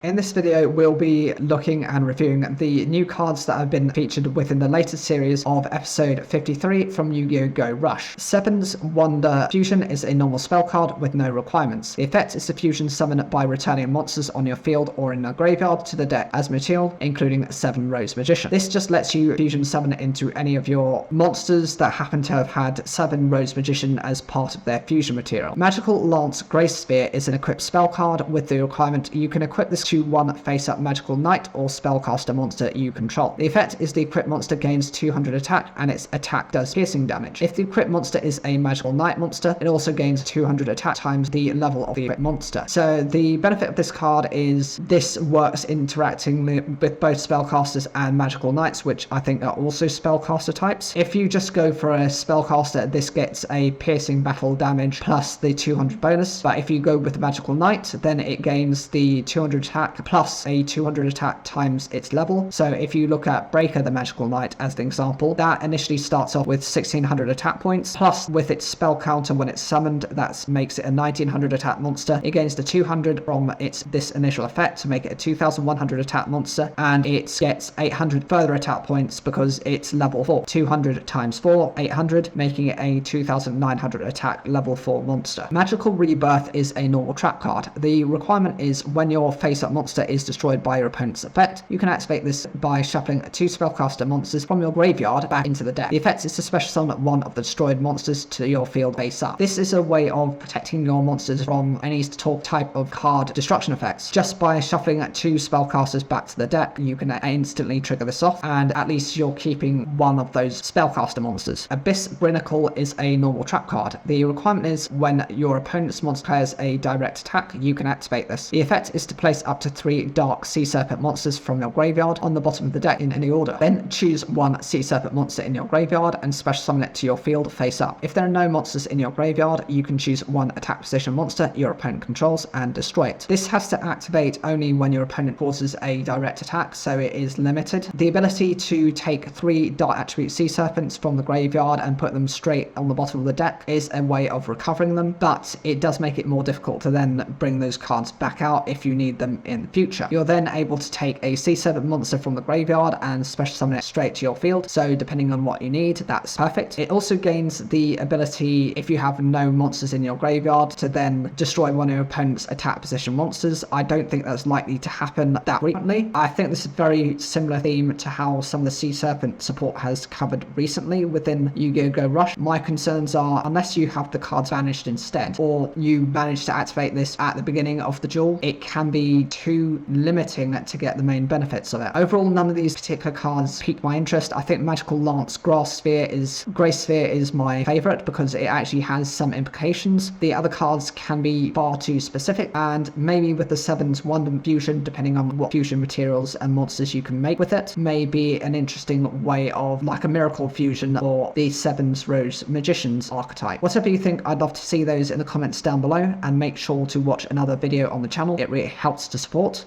In this video, we'll be looking and reviewing the new cards that have been featured within the latest series of episode 53 from Yu-Gi-Oh! Go Rush. Seven's Wonder Fusion is a normal spell card with no requirements. The effect is to fusion summon by returning monsters on your field or in a graveyard to the deck as material, including 7 Rose Magician. This just lets you fusion summon into any of your monsters that happen to have had 7 Rose Magician as part of their fusion material. Magical Lance Grace Spear is an equipped spell card with the requirement you can equip this to one face-up magical knight or spellcaster monster you control. The effect is the equipped monster gains 200 attack and its attack does piercing damage. If the equipped monster is a magical knight monster, it also gains 200 attack times the level of the equipped monster. So the benefit of this card is this works interacting with both spellcasters and magical knights, which I think are also spellcaster types. If you just go for a spellcaster, this gets a piercing battle damage plus the 200 bonus, but if you go with the magical knight, then it gains the 200 attack plus a 200 attack times its level. So if you look at Breaker the Magical Knight as an example, that initially starts off with 1600 attack points, plus with its spell counter when it's summoned, that makes it a 1900 attack monster. It gains the 200 from this initial effect to make it a 2100 attack monster, and it gets 800 further attack points because it's level 4. 200 times 4, 800, making it a 2900 attack level 4 monster. Magical Rebirth is a normal trap card. The requirement is when your face-up monster is destroyed by your opponent's effect, you can activate this by shuffling 2 spellcaster monsters from your graveyard back into the deck. The effect is to special summon one of the destroyed monsters to your field face up. This is a way of protecting your monsters from any type of card destruction effects. Just by shuffling 2 spellcasters back to the deck, you can instantly trigger this off, and at least you're keeping one of those spellcaster monsters. Abyss Brinacle is a normal trap card. The requirement is when your opponent's monster declares a direct attack, you can activate this. The effect is to place up to 3 Dark Sea Serpent monsters from your graveyard on the bottom of the deck in any order. Then choose one Sea Serpent monster in your graveyard and special summon it to your field face up. If there are no monsters in your graveyard, you can choose one attack position monster your opponent controls and destroy it. This has to activate only when your opponent causes a direct attack, so it is limited. The ability to take 3 Dark Attribute Sea Serpents from the graveyard and put them straight on the bottom of the deck is a way of recovering them, but it does make it more difficult to then bring those cards back out if you need them in the future. You're then able to take a Sea Serpent monster from the graveyard and special summon it straight to your field, so depending on what you need, that's perfect. It also gains the ability, if you have no monsters in your graveyard, to then destroy one of your opponent's attack position monsters. I don't think that's likely to happen that frequently. I think this is a very similar theme to how some of the Sea Serpent support has covered recently within Yu-Gi-Oh! Go Rush. My concerns are, unless you have the cards banished instead, or you manage to activate this at the beginning of the duel, it can be too limiting to get the main benefits of it. Overall, none of these particular cards piqued my interest. I think Magical Lance Grace Spear is my favourite because it actually has some implications. The other cards can be far too specific, and maybe with the 7's Wonder Fusion, depending on what fusion materials and monsters you can make with it, may be an interesting way of like a Miracle Fusion or the 7's Rose Magician's archetype. Whatever you think, I'd love to see those in the comments down below, and make sure to watch another video on the channel. It really helps to support.